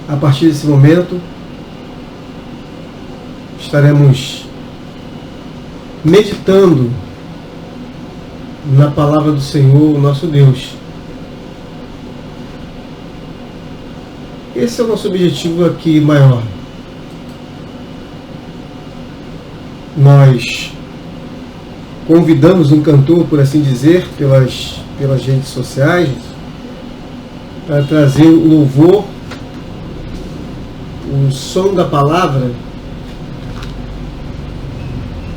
A partir desse momento, estaremos meditando na palavra do Senhor, nosso Deus. Esse é o nosso objetivo aqui maior. Nós convidamos um cantor, por assim dizer, pelas redes sociais, para trazer o louvor, o som da palavra,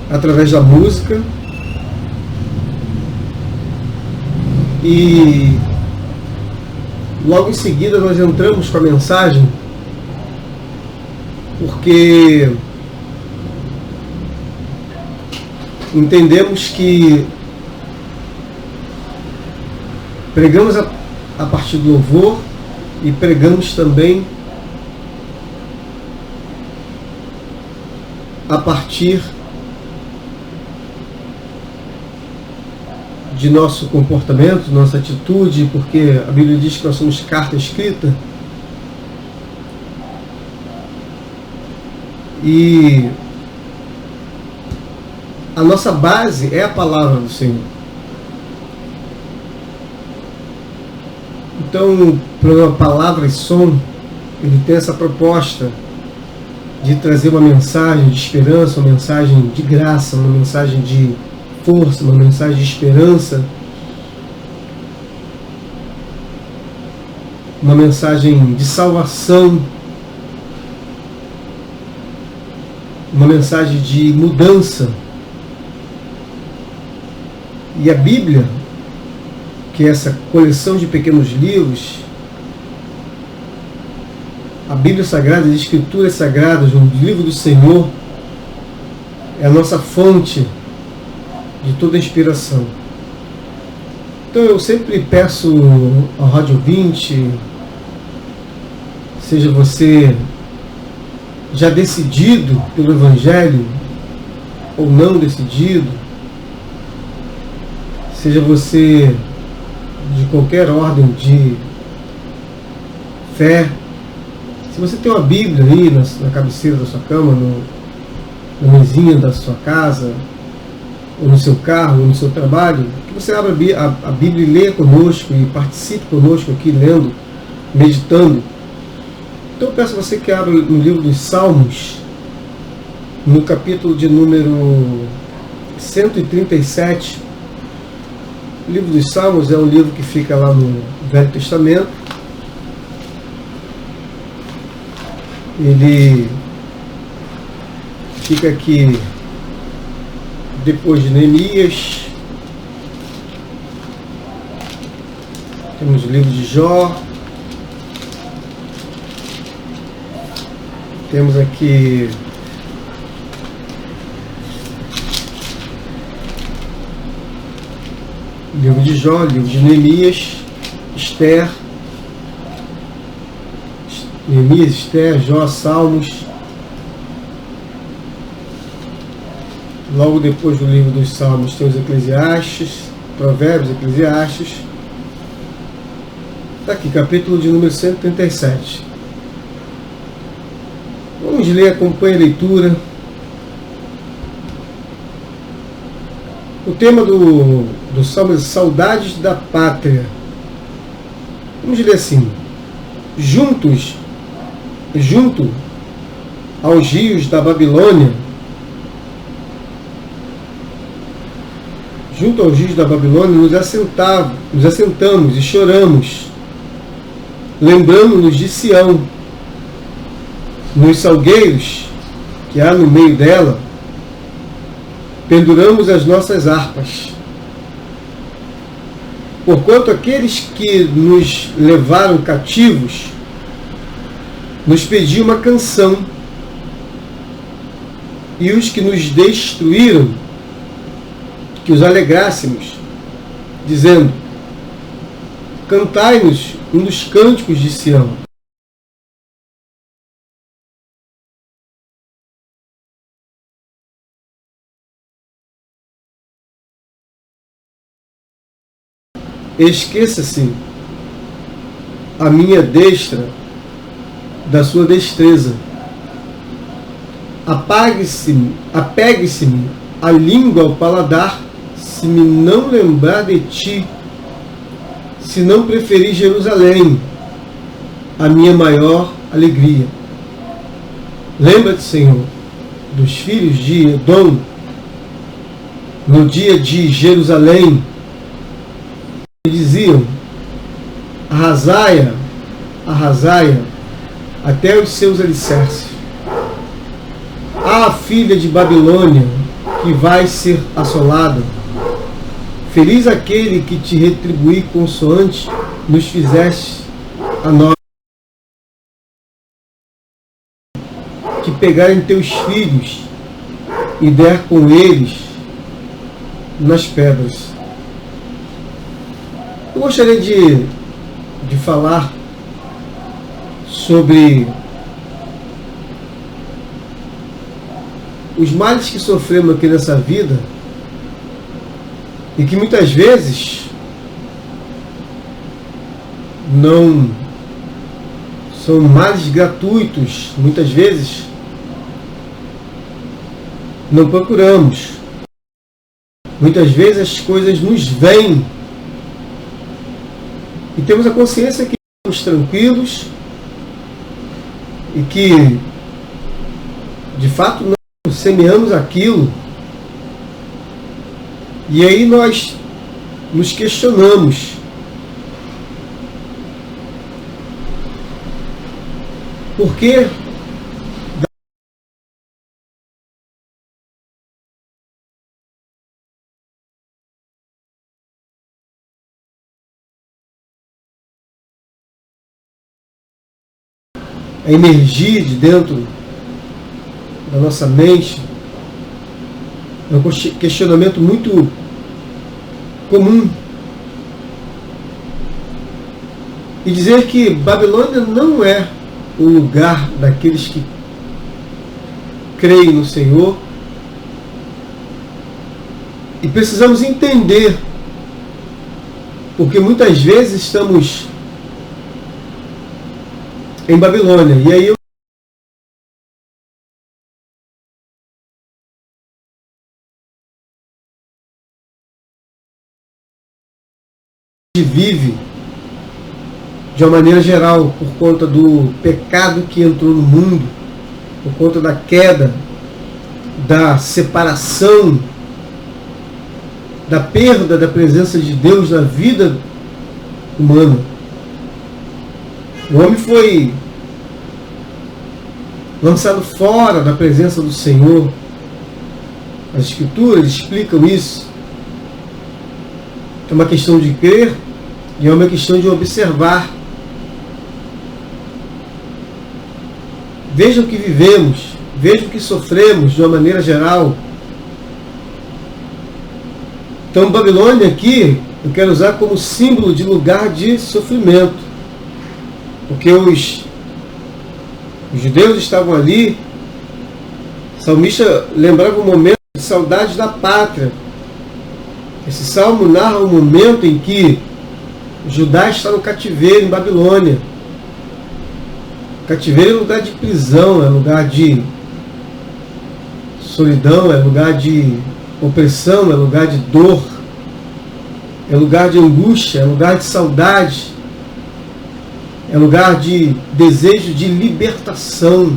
através da música, e logo em seguida nós entramos com a mensagem, porque entendemos que pregamos a partir do louvor e pregamos também a partir de nosso comportamento, nossa atitude, porque a Bíblia diz que nós somos carta escrita. E a nossa base é a palavra do Senhor. Então, o programa Palavra e Som, ele tem essa proposta de trazer uma mensagem de esperança, uma mensagem de graça, uma mensagem de força, uma mensagem de esperança, uma mensagem de salvação, uma mensagem de mudança. E a Bíblia, que é essa coleção de pequenos livros, a Bíblia Sagrada, as Escrituras Sagradas, o livro do Senhor, é a nossa fonte de toda a inspiração. Então eu sempre peço ao rádio ouvinte, seja você já decidido pelo Evangelho ou não decidido, seja você de qualquer ordem de fé, se você tem uma Bíblia aí na cabeceira da sua cama, na mesinha da sua casa, ou no seu carro, ou no seu trabalho, que você abra a Bíblia e leia conosco e participe conosco aqui, lendo, meditando. Então eu peço a você que abra no livro dos Salmos, no capítulo de número 137. O livro dos Salmos é um livro que fica lá no Velho Testamento. Ele fica aqui depois de Neemias. Temos o livro de Jó. Temos aqui o livro de Jó, o livro de Neemias, Esther, Neemias, Esther, Jó, Salmos. Logo depois do livro dos Salmos tem os Eclesiastes, Provérbios, Eclesiastes. Está aqui, capítulo de número 137. Vamos ler, acompanhe a leitura. O tema do Salmo é Saudades da Pátria. Vamos ler assim: junto aos rios da Babilônia, nos assentamos e choramos, lembramos-nos de Sião, nos salgueiros que há no meio dela, penduramos as nossas harpas. Porquanto aqueles que nos levaram cativos nos pediam uma canção, e os que nos destruíram, que os alegrássemos, dizendo: cantai-nos um dos cânticos de Sião. Esqueça-se a minha destra da sua destreza. Apegue-se-me a língua ao paladar, se me não lembrar de ti, se não preferir Jerusalém, a minha maior alegria. Lembra-te, Senhor, dos filhos de Edom, no dia de Jerusalém, que diziam: arrasai-a, arrasai-a, até os seus alicerces. Ah, filha de Babilônia, que vai ser assolada. Feliz aquele que te retribuir consoante nos fizeste a nós. Que pegarem teus filhos e der com eles nas pedras. Eu gostaria de falar sobre os males que sofremos aqui nessa vida e que muitas vezes não são males gratuitos, muitas vezes não procuramos. Muitas vezes as coisas nos vêm e temos a consciência que estamos tranquilos e que de fato não semeamos aquilo, e aí nós nos questionamos: por que a energia de dentro da nossa mente? É um questionamento muito comum. E dizer que Babilônia não é o lugar daqueles que creem no Senhor. E precisamos entender, porque muitas vezes estamos em Babilônia. E aí vive de uma maneira geral por conta do pecado que entrou no mundo, por conta da queda, da separação, da perda da presença de Deus na vida humana. O homem foi lançado fora da presença do Senhor. As Escrituras explicam isso. É uma questão de crer e é uma questão de observar. Veja o que vivemos, veja o que sofremos de uma maneira geral. Então, Babilônia aqui, eu quero usar como símbolo de lugar de sofrimento. Porque os judeus estavam ali. O salmista lembrava um momento de saudade da pátria. Esse salmo narra um momento em que Judá está no cativeiro em Babilônia. Cativeiro é lugar de prisão, é lugar de solidão, é lugar de opressão, é lugar de dor, é lugar de angústia, é lugar de saudade, é lugar de desejo de libertação.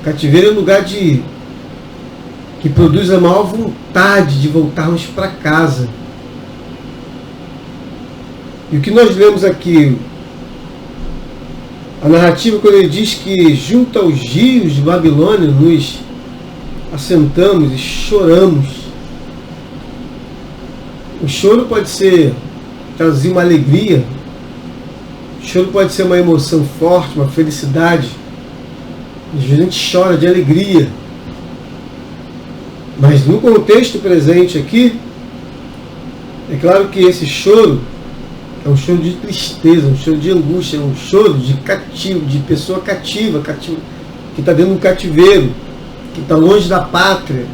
Cativeiro é lugar que produz a maior vontade de voltarmos para casa. E o que nós lemos aqui, a narrativa, quando ele diz que junto aos rios de Babilônia nos assentamos e choramos. O choro pode trazer uma alegria, o choro pode ser uma emoção forte, uma felicidade. A gente chora de alegria. Mas no contexto presente aqui, é claro que esse choro é um choro de tristeza, um choro de angústia, um choro de cativo, de pessoa cativa, que está dentro de um cativeiro, que está longe da pátria,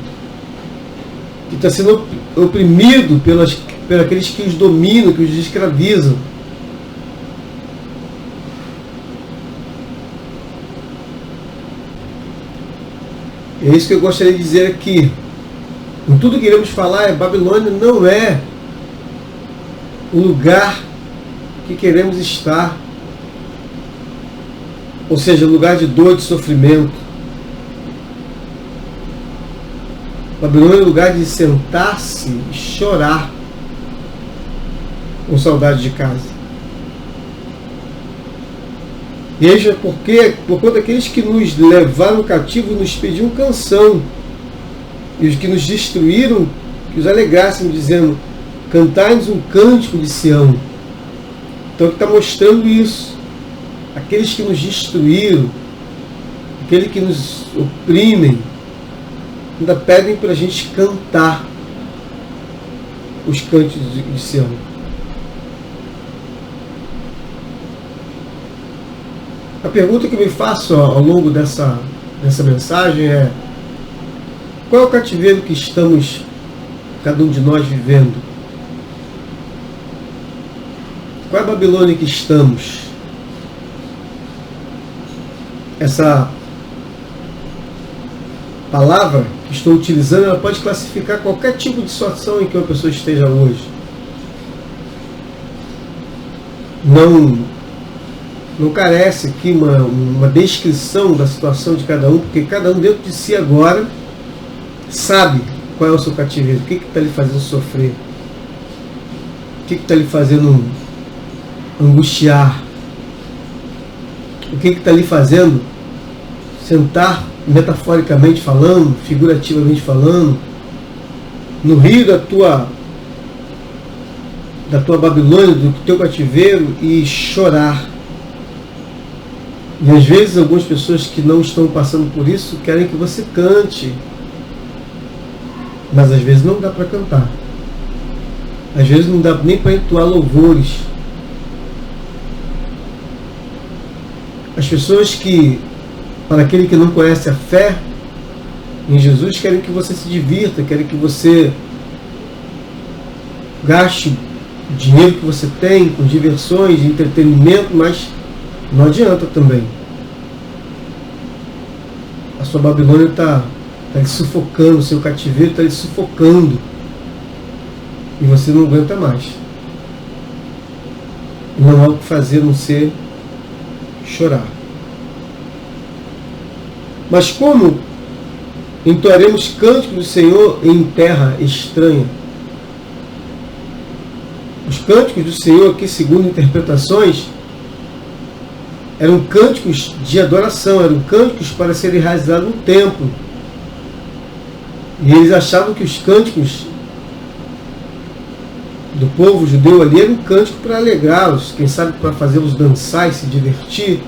que está sendo oprimido pelos aqueles que os dominam, que os escravizam. É isso que eu gostaria de dizer aqui. Com tudo que iremos falar, Babilônia não é o lugar que queremos estar. Ou seja, lugar de dor, de sofrimento. Babilônia é o lugar de sentar-se e chorar com saudade de casa. Veja porque, por conta daqueles que nos levaram cativo, nos pediam canção, e os que nos destruíram, que os alegrassem, dizendo: cantai-nos um cântico de Sião. Então ele está mostrando isso. Aqueles que nos destruíram, aqueles que nos oprimem, ainda pedem para a gente cantar os cânticos de Sião. A pergunta que me faço ao longo dessa mensagem é: qual é o cativeiro que estamos, cada um de nós, vivendo? Qual é a Babilônia que estamos? Essa palavra que estou utilizando, ela pode classificar qualquer tipo de situação em que uma pessoa esteja hoje. Não carece aqui uma descrição da situação de cada um, porque cada um dentro de si agora sabe qual é o seu cativeiro, o que está lhe fazendo sofrer, o que está lhe fazendo angustiar, o que está lhe fazendo sentar, metaforicamente falando, figurativamente falando, no rio da tua Babilônia, do teu cativeiro, e chorar. E às vezes algumas pessoas que não estão passando por isso querem que você cante, mas às vezes não dá para cantar, às vezes não dá nem para entoar louvores. As pessoas que, para aquele que não conhece a fé em Jesus, querem que você se divirta, querem que você gaste o dinheiro que você tem com diversões, entretenimento, mas não adianta também. A sua Babilônia está lhe sufocando, o seu cativeiro está lhe sufocando. E você não aguenta mais. Não há o que fazer a não ser chorar. Mas como entoaremos cânticos do Senhor em terra estranha? Os cânticos do Senhor aqui, segundo interpretações, eram cânticos de adoração, eram cânticos para serem realizados no templo. E eles achavam que os cânticos do povo judeu ali eram um cântico para alegrá-los, quem sabe para fazê-los dançar e se divertir.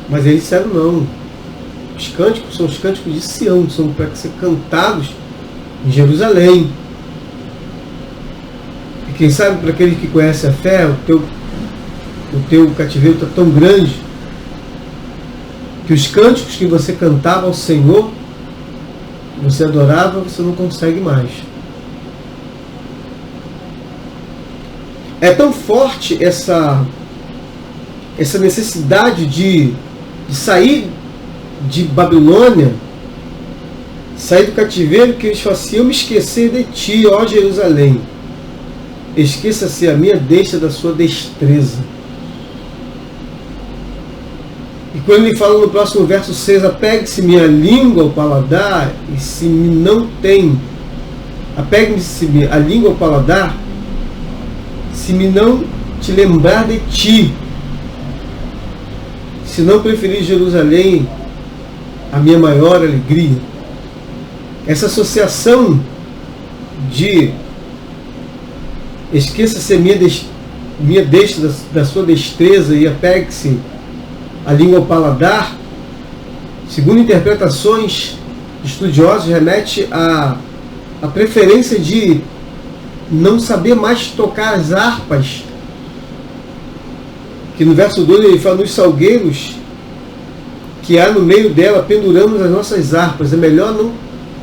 Mas eles disseram não. Os cânticos são os cânticos de Sião, são para ser cantados em Jerusalém. E quem sabe para aquele que conhece a fé, o teu cativeiro está tão grande que os cânticos que você cantava ao Senhor, que você adorava, você não consegue mais. É tão forte essa necessidade de sair de Babilônia, sair do cativeiro, que eles falam assim: eu me esqueci de ti, ó Jerusalém, esqueça-se a minha deixa da sua destreza. E quando ele fala no próximo verso 6, apegue-se minha língua ao paladar, e se me não tem, apegue-se a língua ao paladar, se me não te lembrar de ti, se não preferir Jerusalém a minha maior alegria. Essa associação de esqueça-se a minha deixa da sua destreza e apegue-se a língua ao paladar, segundo interpretações estudiosos, remete à preferência de não saber mais tocar as harpas, que no verso 2 ele fala: nos salgueiros que há no meio dela penduramos as nossas harpas. É melhor não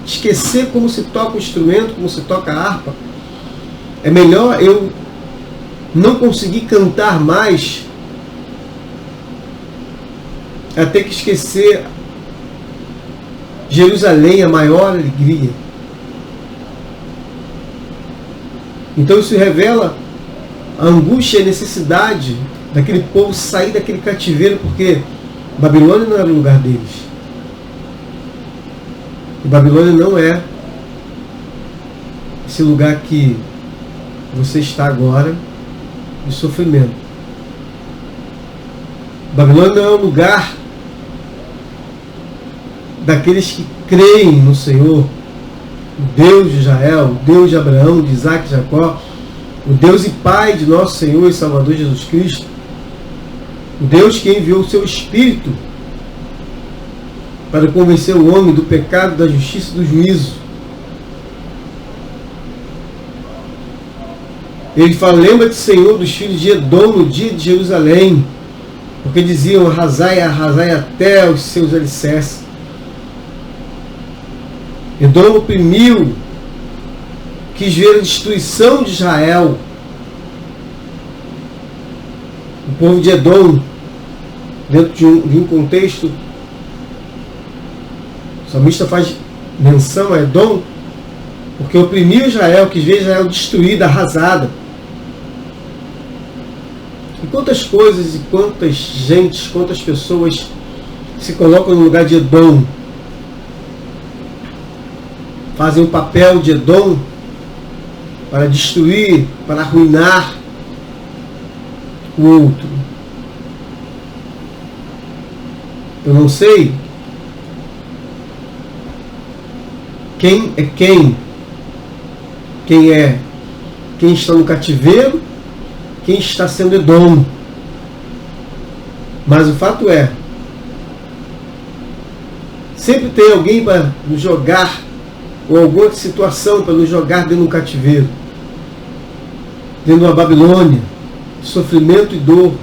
esquecer como se toca o instrumento, como se toca a harpa. É melhor eu não conseguir cantar mais, até que esquecer Jerusalém a maior alegria. Então isso revela a angústia e a necessidade daquele povo sair daquele cativeiro, porque Babilônia não era o lugar deles. E Babilônia não é esse lugar que você está agora de sofrimento. Babilônia não é o lugar daqueles que creem no Senhor, o Deus de Israel, o Deus de Abraão, de Isaac e Jacó, o Deus e Pai de nosso Senhor e Salvador Jesus Cristo, o Deus que enviou o seu Espírito para convencer o homem do pecado, da justiça e do juízo. Ele fala: lembra-te, Senhor, dos filhos de Edom no dia de Jerusalém, porque diziam: arrasai até os seus alicerces. Edom oprimiu, quis ver a destruição de Israel. O povo de Edom, dentro de um contexto, o salmista faz menção a Edom, porque oprimiu Israel, quis ver Israel destruída, arrasada. E quantas coisas e quantas gentes, quantas pessoas se colocam no lugar de Edom, fazem o papel de Edom para destruir, para arruinar o outro. Eu não sei quem é quem está no cativeiro, quem está sendo Edom. Mas o fato é, sempre tem alguém para nos jogar, ou alguma situação para nos jogar dentro de um cativeiro, dentro de uma Babilônia, de sofrimento e dor,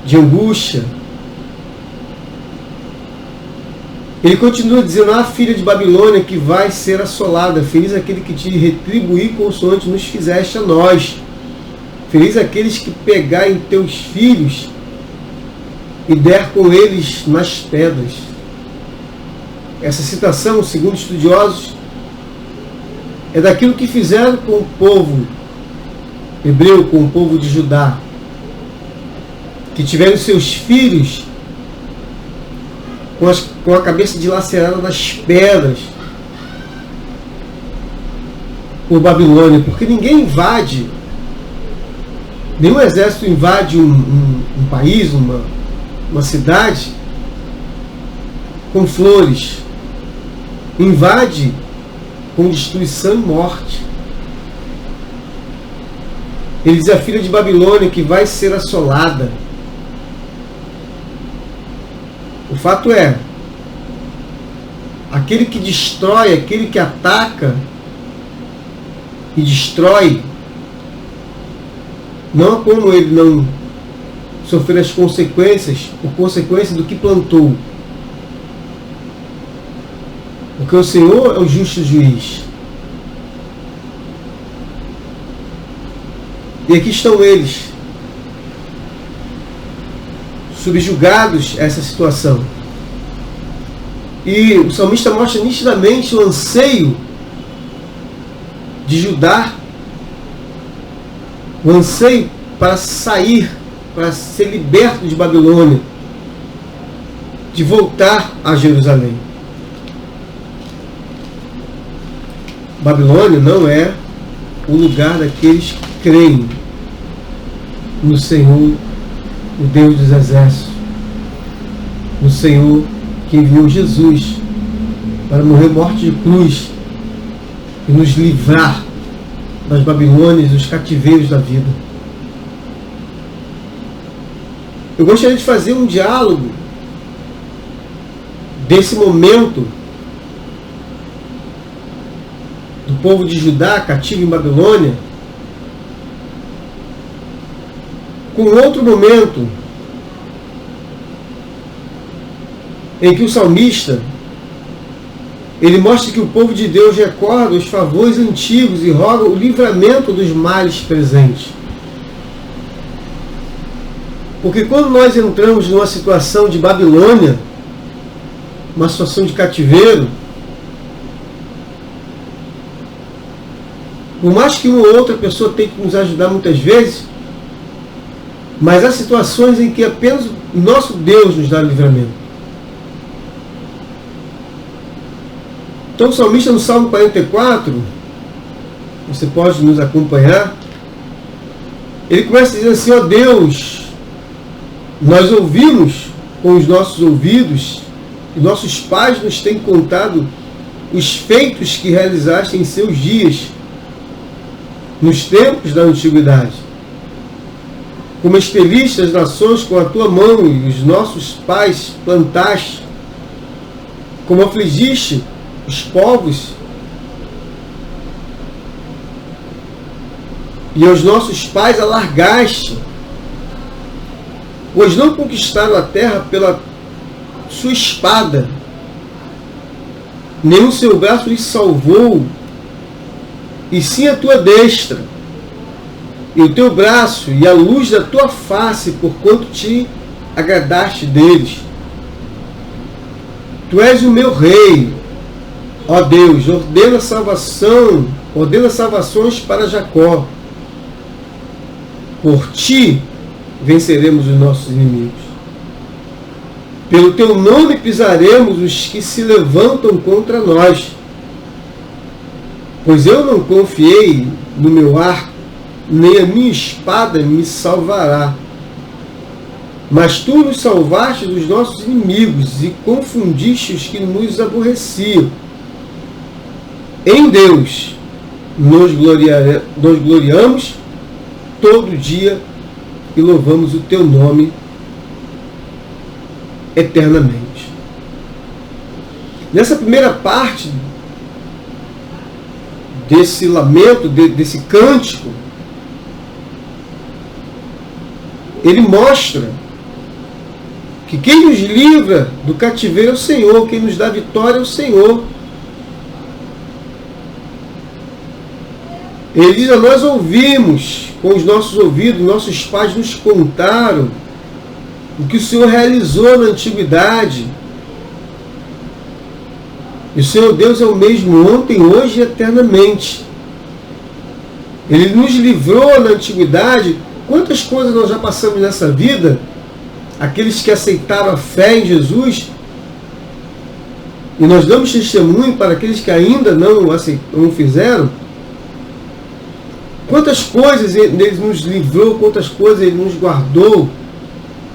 de angústia. Ele continua dizendo: ah, filha de Babilônia, que vai ser assolada, feliz aquele que te retribuir consoante nos fizeste a nós. Feliz aqueles que pegarem teus filhos e der com eles nas pedras. Essa citação, segundo estudiosos, é daquilo que fizeram com o povo hebreu, com o povo de Judá, que tiveram seus filhos com a cabeça dilacerada nas pedras por Babilônia, porque ninguém invade, nenhum exército invade um país, uma cidade com flores. Invade com destruição e morte. Ele diz: a filha de Babilônia que vai ser assolada. O fato é, aquele que destrói, aquele que ataca e destrói, não há como ele não sofrer as consequências, por consequência do que plantou. Porque o Senhor é o justo juiz. E aqui estão eles, subjugados a essa situação. E o salmista mostra nitidamente o anseio de Judá, o anseio para sair, para ser liberto de Babilônia, de voltar a Jerusalém. Babilônia não é o lugar daqueles que creem no Senhor, o Deus dos exércitos, no Senhor que enviou Jesus para morrer morte de cruz e nos livrar das Babilônias e dos cativeiros da vida. Eu gostaria de fazer um diálogo desse momento do povo de Judá, cativo em Babilônia, com outro momento em que o salmista ele mostra que o povo de Deus recorda os favores antigos e roga o livramento dos males presentes. Porque quando nós entramos numa situação de Babilônia, uma situação de cativeiro, por mais que uma ou outra pessoa tenha que nos ajudar muitas vezes, mas há situações em que apenas o nosso Deus nos dá livramento. Então o salmista no Salmo 44, você pode nos acompanhar, ele começa dizendo assim: ó Deus, nós ouvimos com os nossos ouvidos, e nossos pais nos têm contado os feitos que realizaste em seus dias, nos tempos da antiguidade. Como expeliste as nações com a tua mão, e os nossos pais plantaste, como afligiste os povos, e aos nossos pais alargaste, pois não conquistaram a terra pela sua espada, nem o seu braço lhes salvou, e sim a tua destra, e o teu braço, e a luz da tua face, porquanto te agradaste deles. Tu és o meu rei, ó Deus, ordena salvações para Jacó. Por ti venceremos os nossos inimigos. Pelo teu nome pisaremos os que se levantam contra nós. Pois eu não confiei no meu arco, nem a minha espada me salvará. Mas tu nos salvaste dos nossos inimigos e confundiste os que nos aborreciam. Em Deus nos gloriamos todo dia e louvamos o teu nome eternamente. Nessa primeira parte desse lamento, desse cântico, ele mostra que quem nos livra do cativeiro é o Senhor, quem nos dá vitória é o Senhor. Ele diz: nós ouvimos com os nossos ouvidos, nossos pais nos contaram o que o Senhor realizou na antiguidade. E o Senhor Deus é o mesmo ontem, hoje e eternamente. Ele nos livrou na antiguidade. Quantas coisas nós já passamos nessa vida, aqueles que aceitaram a fé em Jesus, e nós damos testemunho para aqueles que ainda não fizeram. Quantas coisas Ele nos livrou, quantas coisas Ele nos guardou,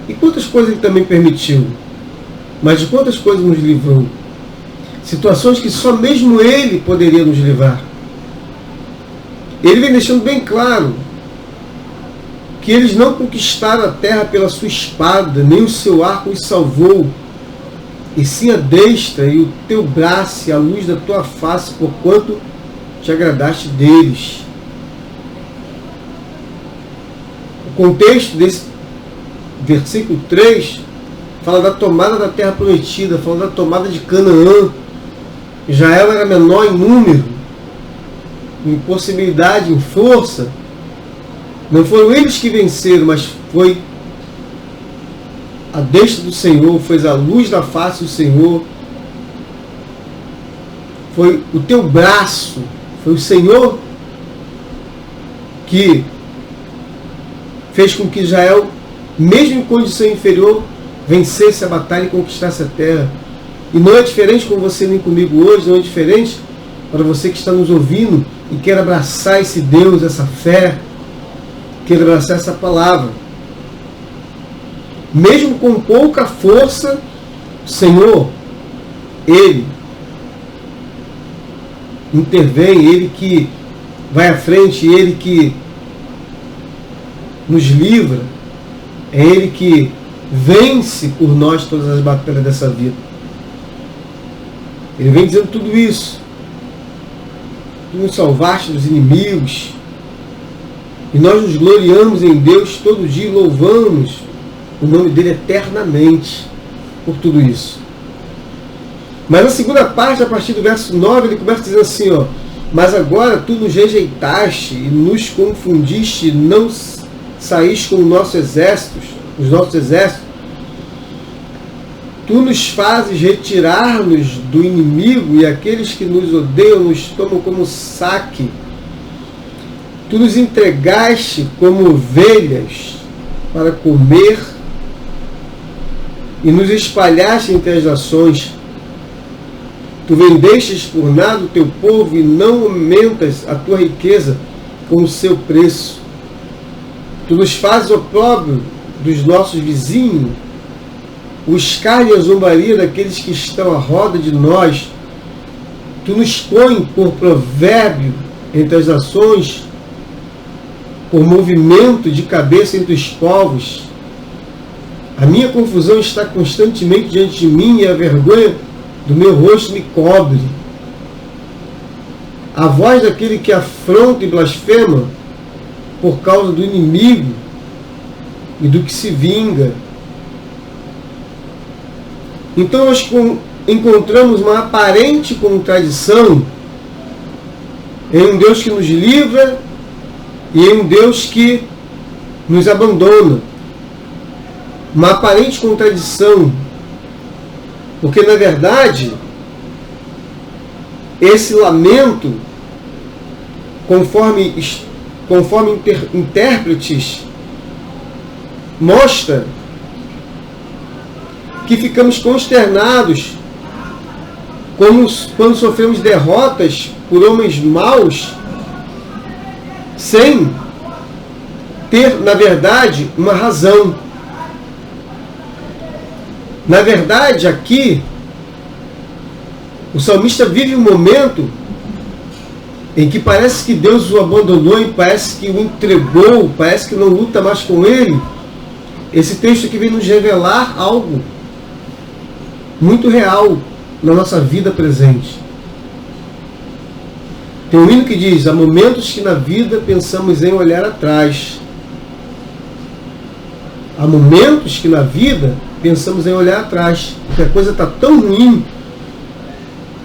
e quantas coisas Ele também permitiu. Mas de quantas coisas nos livrou? Situações que só mesmo Ele poderia nos livrar. Ele vem deixando bem claro que eles não conquistaram a terra pela sua espada, nem o seu arco os salvou, e sim a destra e o teu braço e a luz da tua face, porquanto te agradaste deles. O contexto desse versículo 3 fala da tomada da terra prometida, fala da tomada de Canaã. Israel era menor em número, em possibilidade, em força. Não foram eles que venceram, mas foi a destra do Senhor, foi a luz da face do Senhor, foi o teu braço, foi o Senhor que fez com que Israel, mesmo em condição inferior, vencesse a batalha e conquistasse a terra. E não é diferente com você nem comigo hoje, não é diferente para você que está nos ouvindo e quer abraçar esse Deus, essa fé, quer abraçar essa palavra. Mesmo com pouca força, o Senhor, Ele intervém, Ele que vai à frente, Ele que nos livra, é Ele que vence por nós todas as batalhas dessa vida. Ele vem dizendo tudo isso. Tu nos salvaste dos inimigos, e nós nos gloriamos em Deus todo dia e louvamos o nome dele eternamente por tudo isso. Mas na segunda parte, a partir do verso 9, ele começa dizendo assim, ó: mas agora tu nos rejeitaste e nos confundiste, não saíste com os nossos exércitos. Tu Tu nos fazes retirar-nos do inimigo e aqueles que nos odeiam nos tomam como saque. Tu nos entregaste como ovelhas para comer e nos espalhaste entre as nações. Tu vendestes por nada o teu povo e não aumentas a tua riqueza com o seu preço. Tu nos fazes opróbrio dos nossos vizinhos, o escárnio e a zombaria daqueles que estão à roda de nós. Tu nos pões por provérbio entre as nações, por movimento de cabeça entre os povos. A minha confusão está constantemente diante de mim e a vergonha do meu rosto me cobre. A voz daquele que afronta e blasfema por causa do inimigo e do que se vinga. Então nós encontramos uma aparente contradição em um Deus que nos livra e em um Deus que nos abandona. Uma aparente contradição, porque na verdade esse lamento, conforme intérpretes, mostra que ficamos consternados quando sofremos derrotas por homens maus, sem ter, na verdade, uma razão. Na verdade, aqui, o salmista vive um momento em que parece que Deus o abandonou e parece que o entregou, parece que não luta mais com ele. Esse texto aqui vem nos revelar algo muito real na nossa vida presente. Tem um hino que diz: há momentos que na vida pensamos em olhar atrás. Há momentos que na vida pensamos em olhar atrás, porque a coisa está tão ruim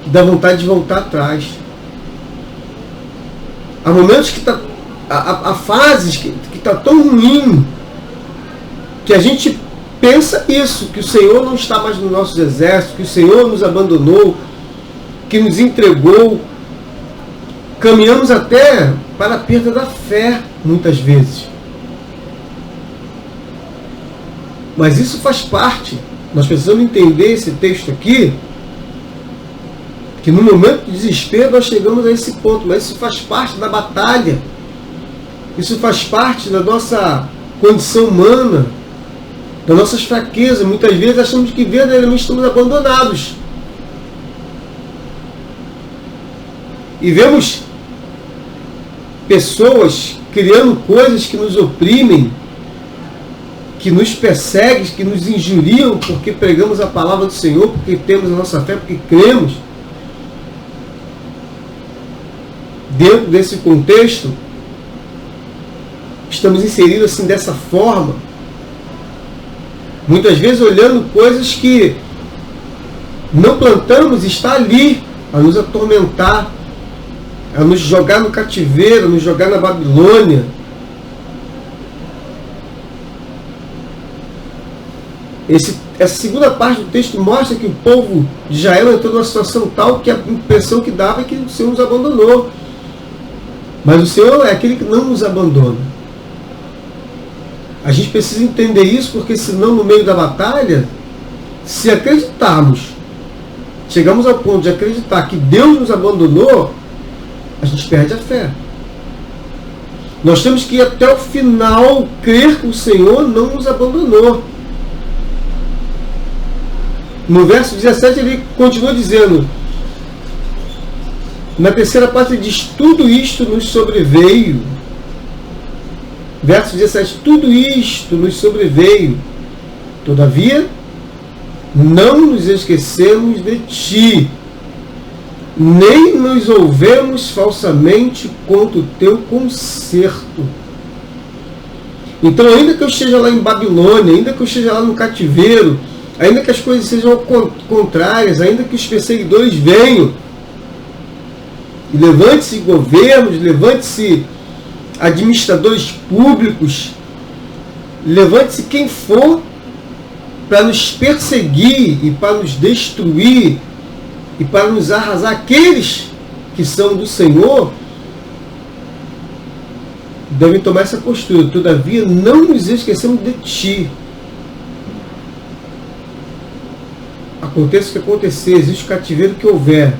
que dá vontade de voltar atrás. Há momentos que há fases que está tão ruim que a gente pensa isso, que o Senhor não está mais nos nossos exércitos, que o Senhor nos abandonou, que nos entregou. Caminhamos até para a perda da fé, muitas vezes. Mas isso faz parte. Nós precisamos entender esse texto aqui, que no momento de desespero nós chegamos a esse ponto, mas isso faz parte da batalha. Isso faz parte da nossa condição humana, das nossas fraquezas. Muitas vezes achamos que verdadeiramente estamos abandonados. E vemos pessoas criando coisas que nos oprimem, que nos perseguem, que nos injuriam porque pregamos a palavra do Senhor, porque temos a nossa fé, porque cremos. Dentro desse contexto, estamos inseridos assim dessa forma, muitas vezes olhando coisas que não plantamos, está ali a nos atormentar, a nos jogar no cativeiro, a nos jogar na Babilônia. Essa segunda parte do texto mostra que o povo de Israel entrou numa situação tal que a impressão que dava é que o Senhor nos abandonou. Mas o Senhor é aquele que não nos abandona. A gente precisa entender isso, porque senão no meio da batalha, se acreditarmos, chegamos ao ponto de acreditar que Deus nos abandonou, a gente perde a fé. Nós temos que ir até o final, crer que o Senhor não nos abandonou. No verso 17 ele continua dizendo, na terceira parte ele diz: tudo isto nos sobreveio. Verso 17: tudo isto nos sobreveio, todavia não nos esquecemos de ti, nem nos ouvemos falsamente contra o teu conserto. Então, ainda que eu esteja lá em Babilônia, ainda que eu esteja lá no cativeiro, ainda que as coisas sejam contrárias, ainda que os perseguidores venham, e levante-se governos, levante-se administradores públicos, levante-se quem for, para nos perseguir e para nos destruir e para nos arrasar aqueles que são do Senhor, devem tomar essa postura. Todavia, não nos esquecemos de ti. Aconteça o que acontecer, existe o cativeiro que houver,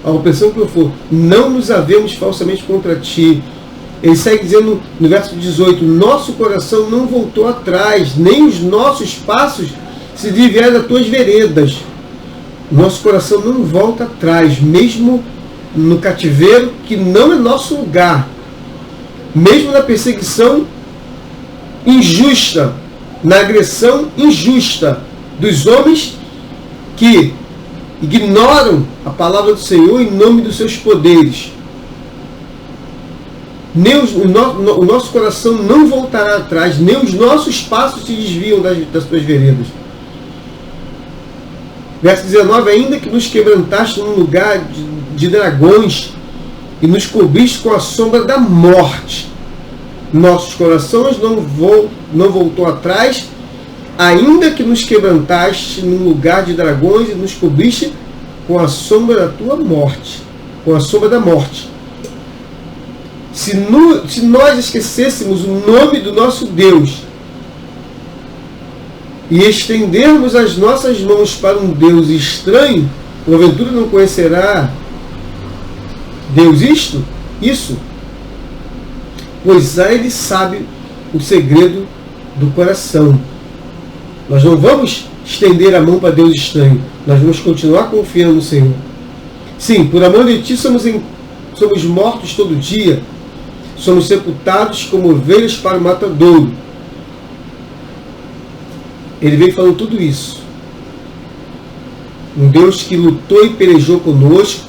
a opressão que eu for, não nos havemos falsamente contra ti. Ele segue dizendo no verso 18: nosso coração não voltou atrás, nem os nossos passos se desviaram das tuas veredas. Nosso coração não volta atrás, mesmo no cativeiro, que não é nosso lugar, mesmo na perseguição injusta, na agressão injusta dos homens que ignoram a palavra do Senhor em nome dos seus poderes. O nosso coração não voltará atrás, nem os nossos passos se desviam das tuas veredas. Verso 19: ainda que nos quebrantaste num lugar de dragões e nos cobriste com a sombra da morte, nossos corações não voltou atrás, ainda que nos quebrantaste num lugar de dragões e nos cobriste com a sombra da tua morte, com a sombra da morte. Se nós esquecêssemos o nome do nosso Deus e estendermos as nossas mãos para um Deus estranho, porventura não conhecerá Deus isso? Pois Ele sabe o segredo do coração. Nós não vamos estender a mão para Deus estranho. Nós vamos continuar confiando no Senhor. Sim, por amor de Ti somos mortos todo dia. Somos sepultados como ovelhas para o matadouro. Ele veio falando tudo isso. Um Deus que lutou e pelejou conosco,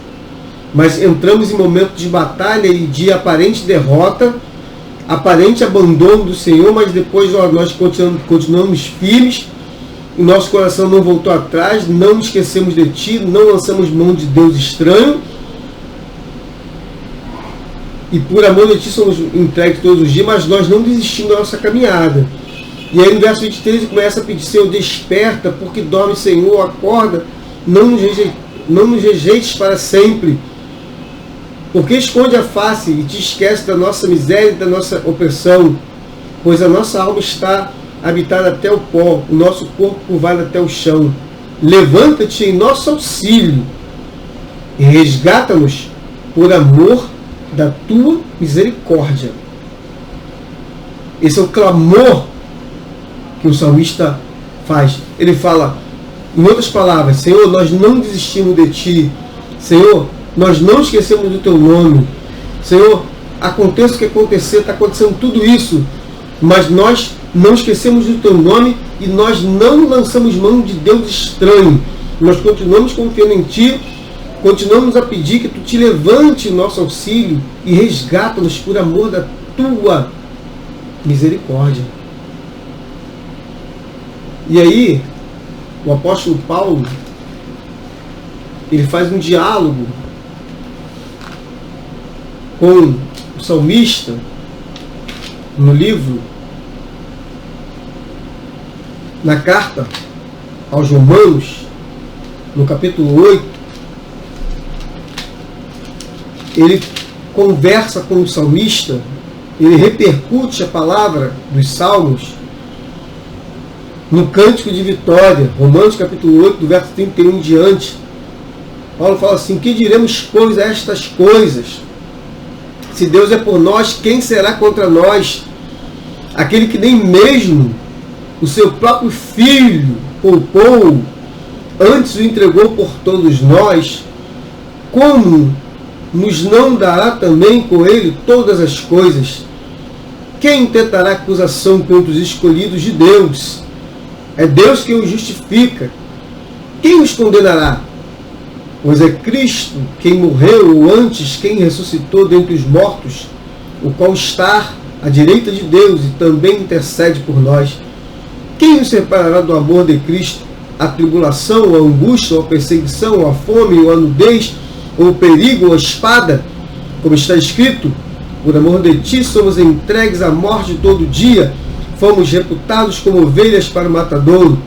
mas entramos em momentos de batalha e de aparente derrota, aparente abandono do Senhor, mas depois nós continuamos firmes, o nosso coração não voltou atrás, não esquecemos de Ti, não lançamos mão de Deus estranho, e por amor de Ti somos entregues todos os dias, mas nós não desistimos da nossa caminhada. E aí no verso 23 ele começa a pedir: Senhor, desperta, porque dorme, Senhor, acorda, não nos rejeites para sempre. Porque esconde a face e te esquece da nossa miséria e da nossa opressão, pois a nossa alma está habitada até o pó, o nosso corpo curvado até o chão. Levanta-te em nosso auxílio e resgata-nos por amor da tua misericórdia. Esse é o clamor que o salmista faz. Ele fala, em outras palavras: Senhor, nós não desistimos de Ti. Senhor, nós não esquecemos do Teu nome. Senhor, aconteça o que acontecer, está acontecendo tudo isso, mas nós não esquecemos do Teu nome e nós não lançamos mão de Deus estranho. Nós continuamos confiando em Ti, continuamos a pedir que Tu Te levante em nosso auxílio e resgata-nos por amor da Tua misericórdia. E aí, o apóstolo Paulo, ele faz um diálogo com o salmista no livro, na carta aos Romanos, no capítulo 8, ele conversa com o salmista, ele repercute a palavra dos salmos no cântico de vitória. Romanos capítulo 8, do verso 31 em diante. Paulo fala assim: que diremos, pois, a estas coisas? Se Deus é por nós, quem será contra nós? Aquele que nem mesmo o seu próprio Filho poupou, antes o entregou por todos nós, como nos não dará também com Ele todas as coisas? Quem tentará acusação contra os escolhidos de Deus? É Deus quem os justifica. Quem os condenará? Pois é Cristo quem morreu, ou antes quem ressuscitou dentre os mortos, o qual está à direita de Deus e também intercede por nós. Quem nos separará do amor de Cristo? A tribulação, a angústia, a perseguição, a fome, ou a nudez, ou o perigo, ou a espada? Como está escrito: por amor de Ti somos entregues à morte todo dia, fomos reputados como ovelhas para o matadouro.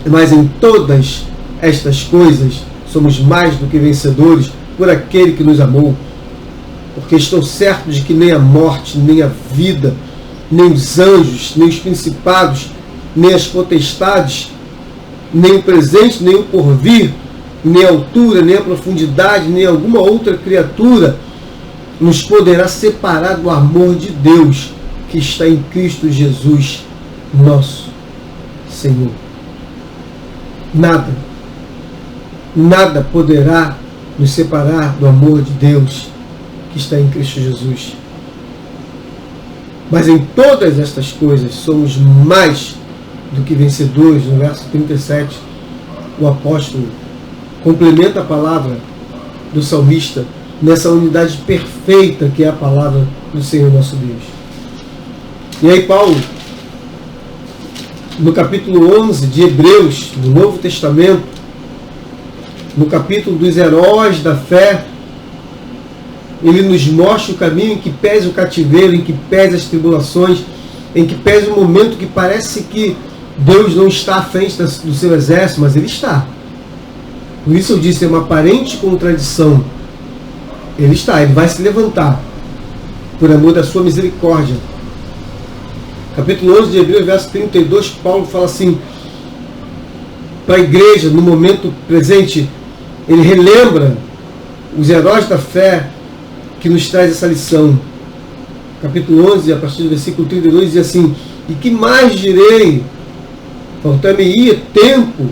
Mas em todas estas coisas somos mais do que vencedores por aquele que nos amou. Porque estou certo de que nem a morte, nem a vida, nem os anjos, nem os principados, nem as potestades, nem o presente, nem o porvir, nem a altura, nem a profundidade, nem alguma outra criatura nos poderá separar do amor de Deus que está em Cristo Jesus, nosso Senhor. Nada, nada poderá nos separar do amor de Deus que está em Cristo Jesus. Mas em todas estas coisas somos mais do que vencedores. No verso 37, o apóstolo complementa a palavra do salmista nessa unidade perfeita que é a palavra do Senhor nosso Deus. E aí Paulo, no capítulo 11 de Hebreus, do Novo Testamento, no capítulo dos heróis da fé, ele nos mostra o caminho em que pese o cativeiro, em que pese as tribulações, em que pese o momento que parece que Deus não está à frente do seu exército, mas Ele está. Por isso eu disse, é uma aparente contradição. Ele está, Ele vai se levantar, por amor da sua misericórdia. Capítulo 11 de Hebreus, verso 32, Paulo fala assim, para a igreja, no momento presente, ele relembra os heróis da fé que nos traz essa lição. Capítulo 11, a partir do versículo 32, diz assim, e que mais direi? Faltar-me-ia tempo,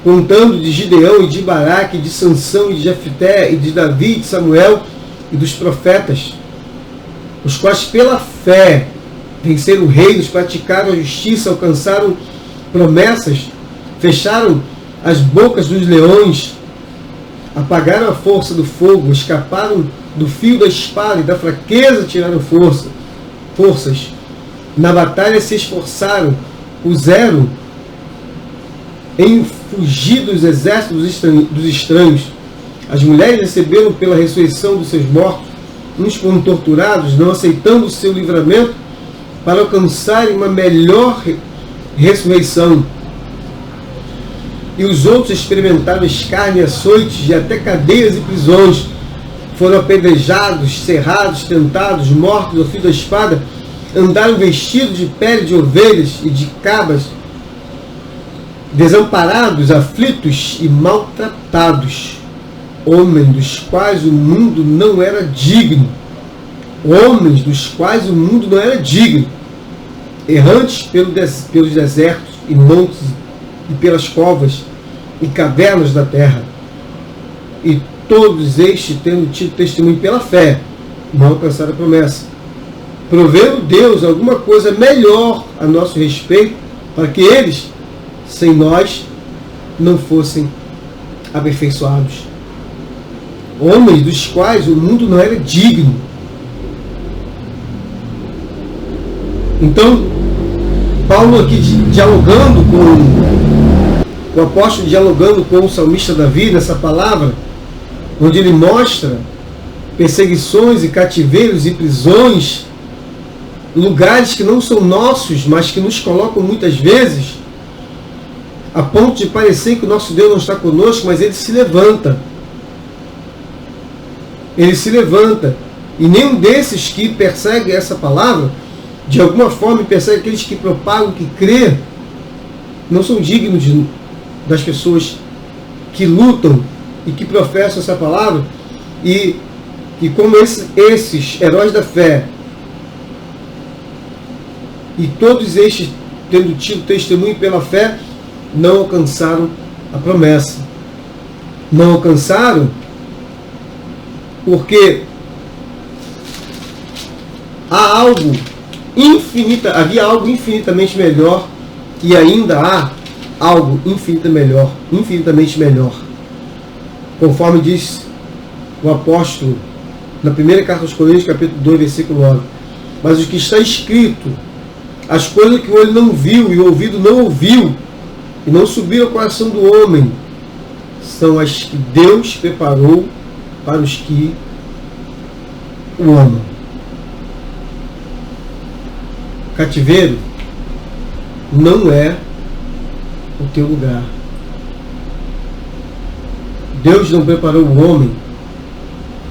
contando de Gideão e de Baraque, de Sansão e de Jefté, e de Davi, de Samuel e dos profetas, os quais pela fé venceram reinos, praticaram a justiça, alcançaram promessas, fecharam as bocas dos leões, apagaram a força do fogo, escaparam do fio da espada e da fraqueza tiraram forças. Na batalha se esforçaram, puseram em fugir dos exércitos dos estranhos. As mulheres receberam pela ressurreição dos seus mortos, uns foram torturados, não aceitando o seu livramento, para alcançarem uma melhor ressurreição. E os outros experimentaram escárnio, açoites e até cadeias e prisões. Foram apedrejados, cerrados, tentados, mortos ao fio da espada, andaram vestidos de pele de ovelhas e de cabras, desamparados, aflitos e maltratados, homens dos quais o mundo não era digno, errantes pelos desertos e montes e pelas covas e cavernas da terra, e todos estes, tendo tido testemunho pela fé, não alcançaram a promessa, provendo Deus alguma coisa melhor a nosso respeito, para que eles, sem nós, não fossem aperfeiçoados. Homens dos quais o mundo não era digno. Então, Paulo aqui dialogando com o apóstolo, dialogando com o salmista Davi nessa palavra, onde ele mostra perseguições e cativeiros e prisões, lugares que não são nossos, mas que nos colocam muitas vezes, a ponto de parecer que o nosso Deus não está conosco, mas Ele se levanta. Ele se levanta. E nenhum desses que persegue essa palavra, de alguma forma persegue aqueles que propagam, que crê, não são dignos das pessoas que lutam e que professam essa palavra, e como esses heróis da fé, e todos estes, tendo tido testemunho pela fé, não alcançaram a promessa. Não alcançaram porque havia algo infinitamente melhor, e ainda há algo infinitamente melhor. Conforme diz o apóstolo na primeira carta aos Coríntios, capítulo 2, versículo 9. Mas o que está escrito, as coisas que o olho não viu e o ouvido não ouviu, e não subiram ao coração do homem, são as que Deus preparou para os que o amam. Cativeiro não é o teu lugar. Deus não preparou o homem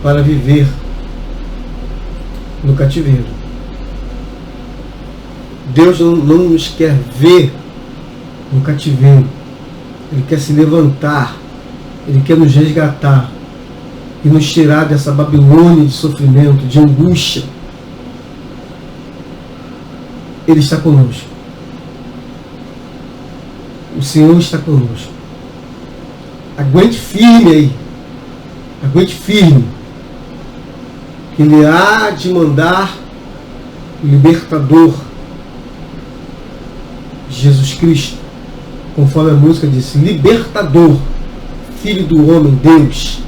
para viver no cativeiro. Deus não nos quer ver no cativeiro. Ele quer se levantar. Ele quer nos resgatar e nos tirar dessa Babilônia de sofrimento, de angústia. Ele está conosco. O Senhor está conosco. Aguente firme aí. Aguente firme. Que Ele há de mandar o libertador, Jesus Cristo, conforme a música disse, libertador, Filho do homem, Deus.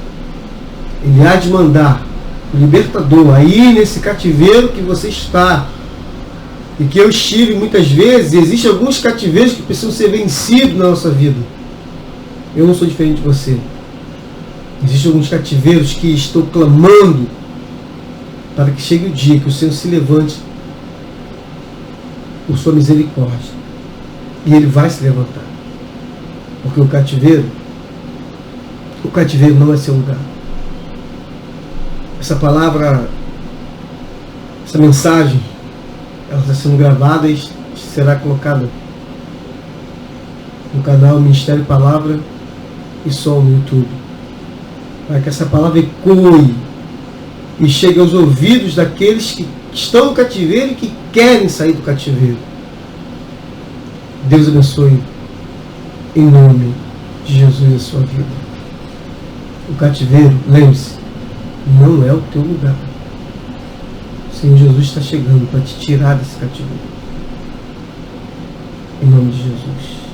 Ele há de mandar o libertador aí nesse cativeiro que você está e que eu estive muitas vezes. Existem alguns cativeiros que precisam ser vencidos na nossa vida. Eu não sou diferente de você. Existem alguns cativeiros que estou clamando para que chegue o dia que o Senhor se levante por sua misericórdia. E Ele vai se levantar. Porque o cativeiro não é seu lugar. Essa palavra, essa mensagem, ela está sendo gravada e será colocada no canal Ministério Palavra e Som no YouTube, para que essa palavra ecoe e chegue aos ouvidos daqueles que estão no cativeiro e que querem sair do cativeiro. Deus abençoe em nome de Jesus a sua vida. O cativeiro, lembre-se, não é o teu lugar. O Senhor Jesus está chegando para te tirar desse cativeiro. Em nome de Jesus.